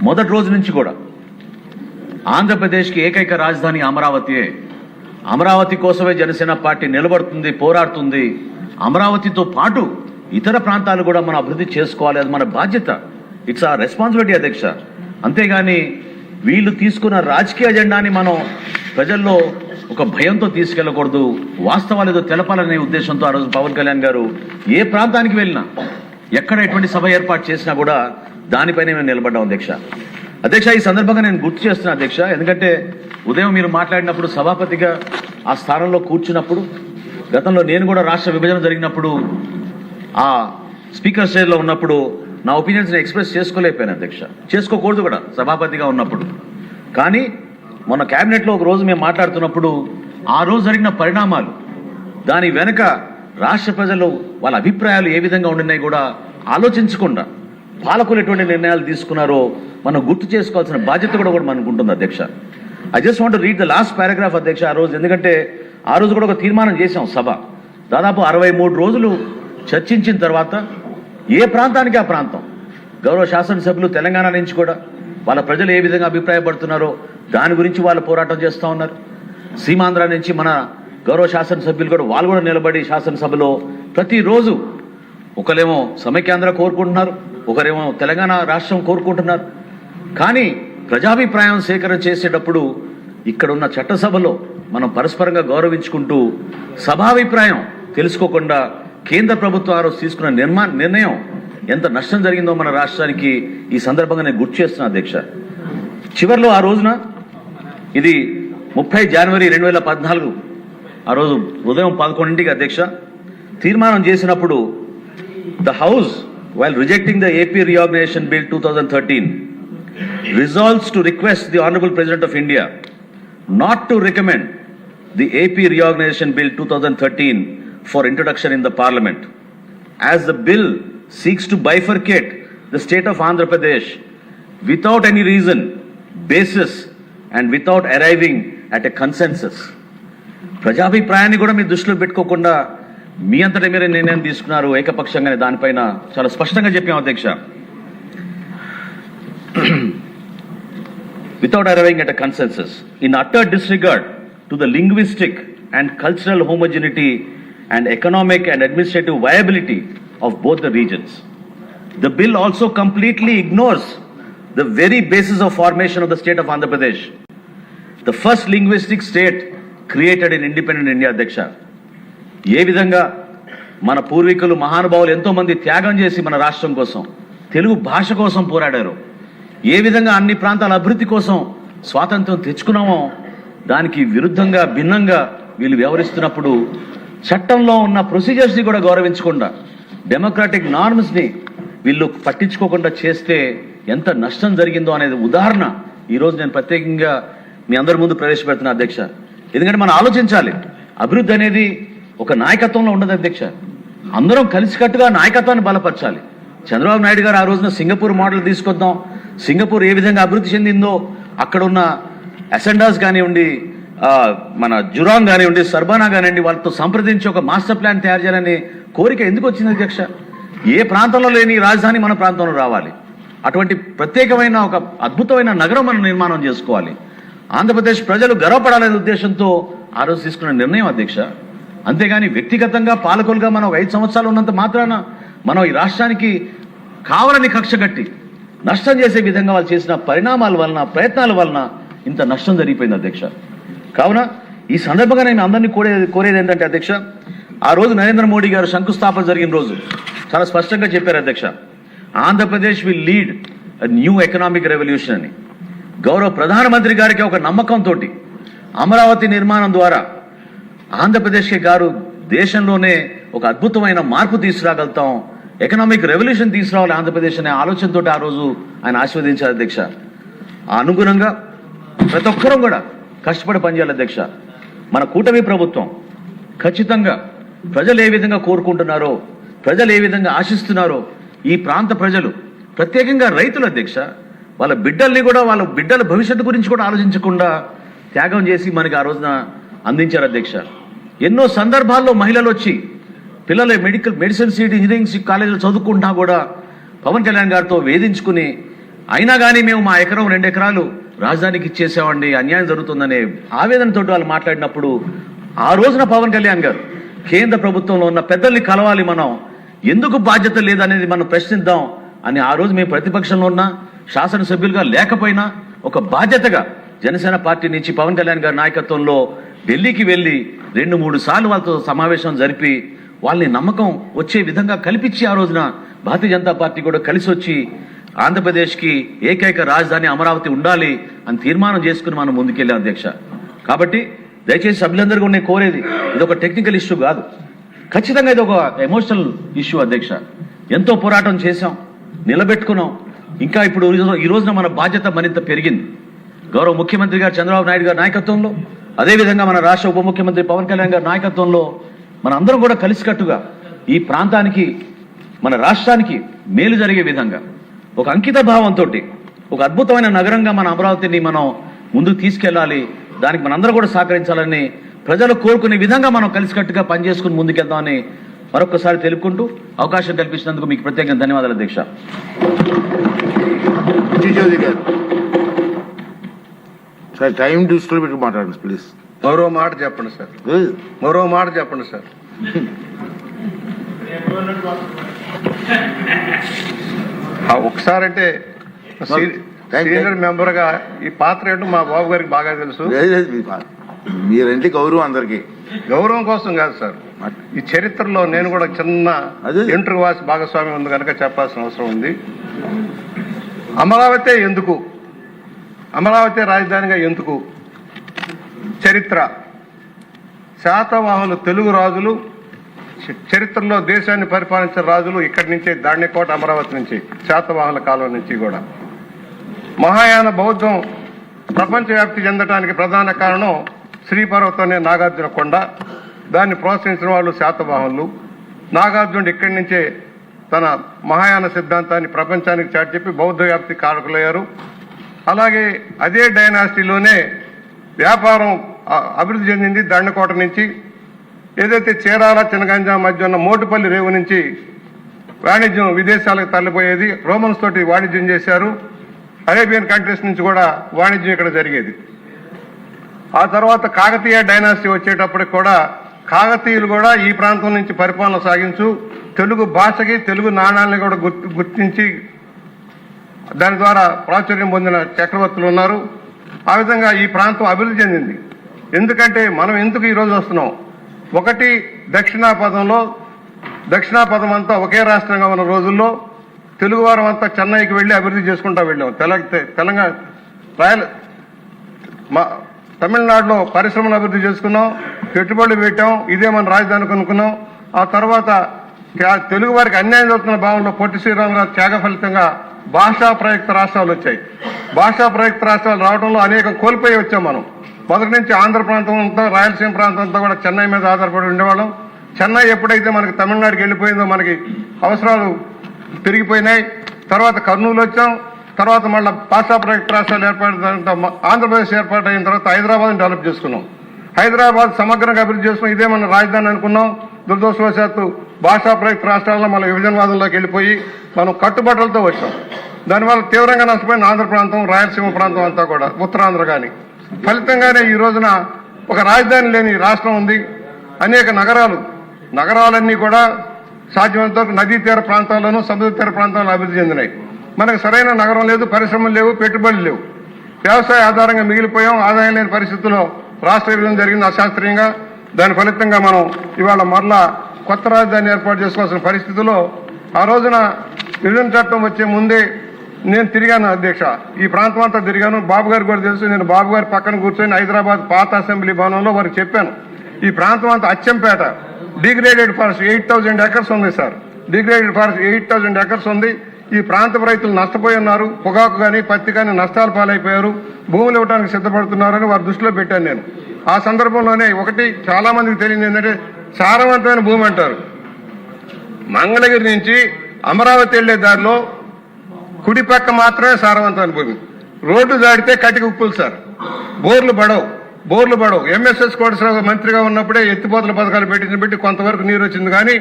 మొదటి రోజు నుంచి కూడా ఆంధ్రప్రదేశ్కి ఏకైక రాజధాని అమరావతియే. అమరావతి కోసమే జనసేన పార్టీ నిలబడుతుంది, పోరాడుతుంది. అమరావతితో పాటు ఇతర ప్రాంతాలు కూడా మనం అభివృద్ధి చేసుకోవాలి, అది మన బాధ్యత. ఇట్స్ ఆ రెస్పాన్సిబిలిటీ అధ్యక్ష. అంతేగాని వీళ్ళు తీసుకున్న రాజకీయ ఎజెండాని మనం ప్రజల్లో ఒక భయంతో తీసుకెళ్లకూడదు. వాస్తవాలు ఏదో తెలపాలనే ఉద్దేశంతో ఆ రోజు పవన్ కళ్యాణ్ గారు ఏ ప్రాంతానికి వెళ్ళినా, ఎక్కడ ఎటువంటి సభ ఏర్పాటు చేసినా కూడా దానిపైనే మేము నిలబడ్డాం అధ్యక్ష. అధ్యక్ష, ఈ సందర్భంగా నేను గుర్తు చేస్తున్నా అధ్యక్ష, ఎందుకంటే ఉదయం మీరు మాట్లాడినప్పుడు సభాపతిగా ఆ స్థానంలో కూర్చున్నప్పుడు, గతంలో నేను కూడా రాష్ట్ర విభజన జరిగినప్పుడు ఆ స్పీకర్ స్టేజ్లో ఉన్నప్పుడు నా ఒపీనియన్స్ని ఎక్స్ప్రెస్ చేసుకోలేకపోయాను అధ్యక్ష, చేసుకోకూడదు కూడా సభాపతిగా ఉన్నప్పుడు. కానీ మొన్న క్యాబినెట్లో ఒక రోజు మేము మాట్లాడుతున్నప్పుడు ఆ రోజు జరిగిన పరిణామాలు, దాని వెనుక రాష్ట్ర ప్రజలు వాళ్ళ అభిప్రాయాలు ఏ విధంగా ఉండినాయి కూడా ఆలోచించకుండా పాలకులు ఎటువంటి నిర్ణయాలు తీసుకున్నారో మనం గుర్తు చేసుకోవాల్సిన బాధ్యత కూడా మనకు ఉంటుంది అధ్యక్ష. I just want to read the last paragraph అధ్యక్ష ఆ రోజు. ఎందుకంటే ఆ రోజు కూడా ఒక తీర్మానం చేశాం సభ. దాదాపు 63 రోజులు చర్చించిన తర్వాత ఏ ప్రాంతానికి ఆ ప్రాంతం గౌరవ శాసనసభ్యులు తెలంగాణ నుంచి కూడా వాళ్ళ ప్రజలు ఏ విధంగా అభిప్రాయపడుతున్నారో దాని గురించి వాళ్ళు పోరాటం చేస్తూ ఉన్నారు. సీమాంధ్ర నుంచి మన గౌరవ శాసనసభ్యులు కూడా వాళ్ళు కూడా నిలబడి శాసనసభలో ప్రతిరోజు ఒకరేమో సమైక్యాంధ్ర కోరుకుంటున్నారు, ఒకరేమో తెలంగాణ రాష్ట్రం కోరుకుంటున్నారు. కానీ ప్రజాభిప్రాయం సేకరణ చేసేటప్పుడు ఇక్కడున్న చట్టసభలో మనం పరస్పరంగా గౌరవించుకుంటూ సభాభిప్రాయం తెలుసుకోకుండా కేంద్ర ప్రభుత్వం ఆ రోజు తీసుకున్న నిర్ణయం ఎంత నష్టం జరిగిందో మన రాష్ట్రానికి ఈ సందర్భంగా నేను గుర్తు చేస్తున్నా అధ్యక్ష. చివరిలో ఆ రోజున ఇది 30 జనవరి 2014 ఆ రోజు ఉదయం 11ంటికి అధ్యక్ష తీర్మానం చేసినప్పుడు the house while rejecting the AP Reorganization Bill 2013 resolves to request the Honorable President of India not to recommend the AP Reorganization Bill 2013 for introduction in the Parliament, as the bill seeks to bifurcate the state of Andhra Pradesh without any reason, basis and without arriving at a consensus. ప్రజాభిప్రాయాన్ని కూడా మీరు దృష్టిలో పెట్టుకోకుండా మీ అంతటా మీరే నిర్ణయం తీసుకున్నారు ఏకపక్షంగానే. దానిపైన చాలా స్పష్టంగా చెప్పాం అధ్యక్ష. without arriving at a consensus, in utter disregard to the linguistic and cultural homogeneity and economic and administrative viability of both the regions. The bill also completely ignores the very basis of formation of the state of Andhra Pradesh, the first linguistic state created in independent India అధ్యక్ష. ఏ విధంగా మన పూర్వీకులు మహానుభావులు ఎంతోమంది త్యాగం చేసి మన రాష్ట్రం కోసం, తెలుగు భాష కోసం పోరాడారు, ఏ విధంగా అన్ని ప్రాంతాల అభివృద్ధి కోసం స్వాతంత్రం తెచ్చుకున్నామో దానికి విరుద్ధంగా భిన్నంగా వీళ్ళు వ్యవహరిస్తున్నప్పుడు చట్టంలో ఉన్న ప్రొసీజర్స్ని కూడా గౌరవించకుండా డెమోక్రాటిక్ నార్మ్స్ని వీళ్ళు పట్టించుకోకుండా చేస్తే ఎంత నష్టం జరిగిందో అనేది ఉదాహరణ ఈరోజు నేను ప్రత్యేకంగా మీ అందరి ముందు ప్రవేశపెడుతున్నా అధ్యక్ష. ఎందుకంటే మనం ఆలోచించాలి, అభివృద్ధి అనేది ఒక నాయకత్వంలో ఉండదు అధ్యక్ష. అందరం కలిసికట్టుగా నాయకత్వాన్ని బలపరచాలి. చంద్రబాబు నాయుడు గారు ఆ రోజున సింగపూర్ మోడల్ తీసుకొద్దాం, సింగపూర్ ఏ విధంగా అభివృద్ధి చెందిందో అక్కడ ఉన్న అసెండాస్ కానివ్వండి, మన జురాంగ్ కానివ్వండి, సర్బానా కానివ్వండి, వాళ్ళతో సంప్రదించి ఒక మాస్టర్ ప్లాన్ తయారు చేయాలనే కోరిక ఎందుకు వచ్చింది అధ్యక్ష? ఏ ప్రాంతంలో లేని రాజధాని మన ప్రాంతంలో రావాలి. అటువంటి ప్రత్యేకమైన ఒక అద్భుతమైన నగరం మనం నిర్మాణం చేసుకోవాలి. ఆంధ్రప్రదేశ్ ప్రజలు గర్వపడాలనే ఉద్దేశంతో ఆ రోజు తీసుకున్న నిర్ణయం అధ్యక్ష. అంతేగాని వ్యక్తిగతంగా పాలకులుగా మనం 5 సంవత్సరాలు ఉన్నంత మాత్రాన మనం ఈ రాష్ట్రానికి కావాలని కక్ష కట్టి నష్టం చేసే విధంగా వాళ్ళు చేసిన పరిణామాల వలన, ప్రయత్నాల వలన ఇంత నష్టం జరిగిపోయింది అధ్యక్ష. కావున ఈ సందర్భంగా నేను అందరినీ కోరేది ఏంటంటే అధ్యక్ష, ఆ రోజు నరేంద్ర మోడీ గారు శంకుస్థాపన జరిగిన రోజు చాలా స్పష్టంగా చెప్పారు అధ్యక్ష, Andhra Pradesh will lead a new economic revolution అని. గౌరవ ప్రధానమంత్రి గారికి ఒక నమ్మకంతో అమరావతి నిర్మాణం ద్వారా ఆంధ్రప్రదేశ్కి గారు దేశంలోనే ఒక అద్భుతమైన మార్పు తీసుకురాగలుగుతాం, ఎకనామిక్ రెవల్యూషన్ తీసుకురావాలి ఆంధ్రప్రదేశ్ అనే ఆలోచనతో ఆ రోజు ఆయన ఆశీర్వదించారు అధ్యక్ష. ఆ అనుగుణంగా ప్రతి ఒక్కరూ కూడా కష్టపడి పనిచేయాలి అధ్యక్ష. మన కూటమి ప్రభుత్వం ఖచ్చితంగా ప్రజలు ఏ విధంగా కోరుకుంటున్నారో, ప్రజలు ఏ విధంగా ఆశిస్తున్నారో, ఈ ప్రాంత ప్రజలు ప్రత్యేకంగా రైతులు అధ్యక్ష వాళ్ళ బిడ్డల్ని కూడా, వాళ్ళ బిడ్డల భవిష్యత్తు గురించి కూడా ఆలోచించకుండా త్యాగం చేసి మనకి ఆ రోజున అందించారు అధ్యక్ష. ఎన్నో సందర్భాల్లో మహిళలు వచ్చి పిల్లలు మెడిసిన్ సీట్, ఇంజనీరింగ్ సీట్ కాలేజీలో చదువుకుంటున్నా కూడా పవన్ కళ్యాణ్ గారితో వేధించుకుని అయినా కానీ మేము మా ఎకరం 2 ఎకరాలు రాజధానికి ఇచ్చేసామండి, అన్యాయం జరుగుతుందనే ఆవేదనతో వాళ్ళు మాట్లాడినప్పుడు ఆ రోజున పవన్ కళ్యాణ్ గారు కేంద్ర ప్రభుత్వంలో ఉన్న పెద్దల్ని కలవాలి, మనం ఎందుకు బాధ్యత లేదనేది మనం ప్రశ్నిద్దాం అని ఆ రోజు మేము ప్రతిపక్షంలో ఉన్నా శాసనసభ్యులుగా లేకపోయినా ఒక బాధ్యతగా జనసేన పార్టీ నుంచి పవన్ కళ్యాణ్ గారి నాయకత్వంలో ఢిల్లీకి వెళ్ళి 2-3 సార్లు వాళ్ళతో సమావేశం జరిపి వాళ్ళని నమ్మకం వచ్చే విధంగా కల్పించి ఆ రోజున భారతీయ జనతా పార్టీ కూడా కలిసి వచ్చి ఆంధ్రప్రదేశ్కి ఏకైక రాజధాని అమరావతి ఉండాలి అని తీర్మానం చేసుకుని మనం ముందుకెళ్ళాం అధ్యక్ష. కాబట్టి దయచేసి సభ్యులందరూ కూడా నేను కోరేది, ఇది ఒక టెక్నికల్ ఇష్యూ కాదు, ఖచ్చితంగా ఇది ఒక ఎమోషనల్ ఇష్యూ అధ్యక్ష. ఎంతో పోరాటం చేశాం, నిలబెట్టుకున్నాం. ఇంకా ఇప్పుడు ఈ రోజున మన బాధ్యత మరింత పెరిగింది. గౌరవ ముఖ్యమంత్రి గారు చంద్రబాబు నాయుడు గారి నాయకత్వంలో, అదేవిధంగా మన రాష్ట్ర ఉప ముఖ్యమంత్రి పవన్ కళ్యాణ్ గారి నాయకత్వంలో మన అందరం కూడా కలిసికట్టుగా ఈ ప్రాంతానికి మన రాష్ట్రానికి మేలు జరిగే విధంగా ఒక అంకిత భావంతో ఒక అద్భుతమైన నగరంగా మన అమరావతిని మనం ముందుకు తీసుకెళ్లాలి. దానికి మనందరూ కూడా సహకరించాలని ప్రజలు కోరుకునే విధంగా మనం కలిసికట్టుగా పనిచేసుకుని ముందుకెళ్దామని మరొకసారి తెలుపుకుంటూ అవకాశం కల్పించినందుకు మీకు ప్రత్యేకంగా ధన్యవాదాలు అధ్యక్ష. సార్ టైం దృష్టిలో పెట్టి మాట్లాడండి ప్లీజ్. మరో మాట చెప్పండి సార్, మరో మాట చెప్పండి సార్. ఒకసారంటే సీనియర్ మెంబర్ గా ఈ పాత్ర ఏంటో మా బాబు గారికి బాగా తెలుసు. మీరంటే గౌరవం, అందరికి గౌరవం కోసం కాదు సార్, ఈ చరిత్రలో నేను కూడా చిన్న ఇంటర్ వాసి భాగస్వామ్యం ఉంది కనుక చెప్పాల్సిన అవసరం ఉంది. అమరావతి ఎందుకు, అమరావతి రాజధానిగా ఎందుకు? చరిత్ర, శాతవాహనులు తెలుగు రాజులు చరిత్రలో దేశాన్ని పరిపాలించిన రాజులు ఇక్కడి నుంచే, దాణ్యకోట అమరావతి నుంచి, శాతవాహనుల కాలం నుంచి కూడా. మహాయాన బౌద్ధం ప్రపంచవ్యాప్తి చెందడానికి ప్రధాన కారణం శ్రీపర్వతం అనే నాగార్జున కొండ. దాన్ని ప్రోత్సహించిన వాళ్ళు శాతవాహనులు. నాగార్జునుడు ఇక్కడి నుంచే తన మహాయాన సిద్ధాంతాన్ని ప్రపంచానికి చాటి చెప్పి బౌద్ధ వ్యాప్తి కారకులయ్యారు. అలాగే అదే డైనాసిటీలోనే వ్యాపారం అభివృద్ధి చెందింది. దండకోట నుంచి ఏదైతే చీరాల చిన్నగంజా మధ్య ఉన్న మోటుపల్లి రేవు నుంచి వాణిజ్యం విదేశాలకు తరలిపోయేది. రోమన్స్ తోటి వాణిజ్యం చేశారు. అరేబియన్ కంట్రీస్ నుంచి కూడా వాణిజ్యం ఇక్కడ జరిగేది. ఆ తర్వాత కాకతీయ డైనాసిటీ వచ్చేటప్పటికి కూడా కాకతీయులు కూడా ఈ ప్రాంతం నుంచి పరిపాలన సాగించు తెలుగు భాషకి, తెలుగు నాణాలని కూడా గుర్తించి దాని ద్వారా ప్రాచుర్యం పొందిన చక్రవర్తులు ఉన్నారు. ఆ విధంగా ఈ ప్రాంతం అభివృద్ధి చెందింది. ఎందుకంటే మనం ఎందుకు ఈరోజు వస్తున్నాం? ఒకటి, దక్షిణాపథం అంతా ఒకే రాష్ట్రంగా ఉన్న రోజుల్లో తెలుగువారం అంతా చెన్నైకి వెళ్ళి అభివృద్ధి చేసుకుంటూ వెళ్ళాం. తెలంగాణ తమిళనాడులో పరిశ్రమలు అభివృద్ధి చేసుకున్నాం, పెట్టుబడులు పెట్టాం, ఇదే మన రాజధాని కొనుక్కున్నాం. ఆ తర్వాత తెలుగు వారికి అన్యాయం జరుగుతున్న భావంలో పొట్టి శ్రీరాములు గారి త్యాగ ఫలితంగా భాషా ప్రయుక్త రాష్ట్రాలు వచ్చాయి. భాషా ప్రయుక్త రాష్ట్రాలు రావడంలో అనేక కోల్పోయి వచ్చాం మనం. మొదటి నుంచి ఆంధ్ర ప్రాంతం అంతా, రాయలసీమ ప్రాంతం అంతా కూడా చెన్నై మీద ఆధారపడి ఉండేవాళ్ళం. చెన్నై ఎప్పుడైతే మనకి తమిళనాడుకి వెళ్ళిపోయిందో మనకి అవసరాలు పెరిగిపోయినాయి. తర్వాత కర్నూలు వచ్చాం. తర్వాత మళ్ళీ భాషా ప్రయుక్త రాష్ట్రాలు ఆంధ్రప్రదేశ్ ఏర్పాటు అయిన తర్వాత హైదరాబాద్ని డెవలప్ చేసుకున్నాం. హైదరాబాద్ సమగ్రంగా అభివృద్ధి చేసుకున్నాం. ఇదే మన రాజధాని అనుకున్నాం. దురదృష్టవశాత్తు భాషా ప్రయుక్త రాష్ట్రాల్లో మన విభజనవాదంలోకి వెళ్ళిపోయి మనం కట్టుబాట్లతో వచ్చాం. దానివల్ల తీవ్రంగా నష్టపోయిన ఆంధ్ర ప్రాంతం, రాయలసీమ ప్రాంతం అంతా కూడా, ఉత్తరాంధ్ర కానీ. ఫలితంగానే ఈ రోజున ఒక రాజధాని లేని రాష్ట్రం ఉంది. అనేక నగరాలన్నీ కూడా సాధ్యమైనంత నదీ తీర ప్రాంతాల్లోనూ, సముద్ర తీర ప్రాంతాల్లో అభివృద్ధి చెందినాయి. మనకు సరైన నగరం లేదు, పరిశ్రమలు లేవు, పెట్టుబడులు లేవు. వ్యవసాయ ఆధారంగా మిగిలిపోయాం. ఆదాయం లేని పరిస్థితుల్లో రాష్ట్ర విభజన జరిగింది అశాస్త్రీయంగా. దాని ఫలితంగా మనం ఇవాళ మరలా కొత్త రాజధాని ఏర్పాటు చేసుకోవాల్సిన పరిస్థితుల్లో ఆ రోజున విభజన చట్టం వచ్చే ముందే నేను తిరిగాను అధ్యక్ష. ఈ ప్రాంతం అంతా తిరిగాను. బాబు గారికి కూడా తెలుసు. నేను బాబు గారి పక్కన కూర్చొని హైదరాబాద్ పాత అసెంబ్లీ భవనంలో వారికి చెప్పాను, ఈ ప్రాంతం అంతా అచ్చంపేట డిగ్రేడెడ్ ఫారెస్ట్ 8,000 ఎకర్స్ ఉంది సార్. డిగ్రేడెడ్ ఫారెస్ట్ 8,000 ఎకర్స్ ఉంది. ఈ ప్రాంత రైతులు నష్టపోయి ఉన్నారు. పొగాకు కానీ పత్తి కానీ నష్టాలు పాలైపోయారు. భూములు ఇవ్వడానికి సిద్ధపడుతున్నారని వారి దృష్టిలో పెట్టాను నేను. ఆ సందర్భంలోనే ఒకటి చాలా మందికి తెలియదు ఏంటంటే, సారవంతమైన భూమి అంటారు. మంగళగిరి నుంచి అమరావతి వెళ్లే దారిలో కుడి పక్క మాత్రమే సారవంతమైన భూమి. రోడ్డు దాడితే కటికి ఉప్పులు సార్. బోర్లు పడవు. ఎంఎస్ఎస్ కోటేశ్వరరావు మంత్రిగా ఉన్నప్పుడే ఎత్తిపోతల పథకాలు పెట్టి కొంతవరకు నీరు వచ్చింది. కానీ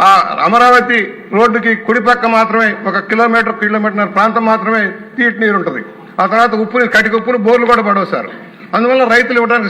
ఆ అమరావతి రోడ్డుకి కుడి పక్క మాత్రమే 1 కిలోమీటర్ ప్రాంతం మాత్రమే తీటి నీరు ఉంటుంది. ఆ తర్వాత కటిక ఉప్పుని బోర్లు కూడా పడవు సార్. అందువల్ల రైతులు ఇవ్వడానికి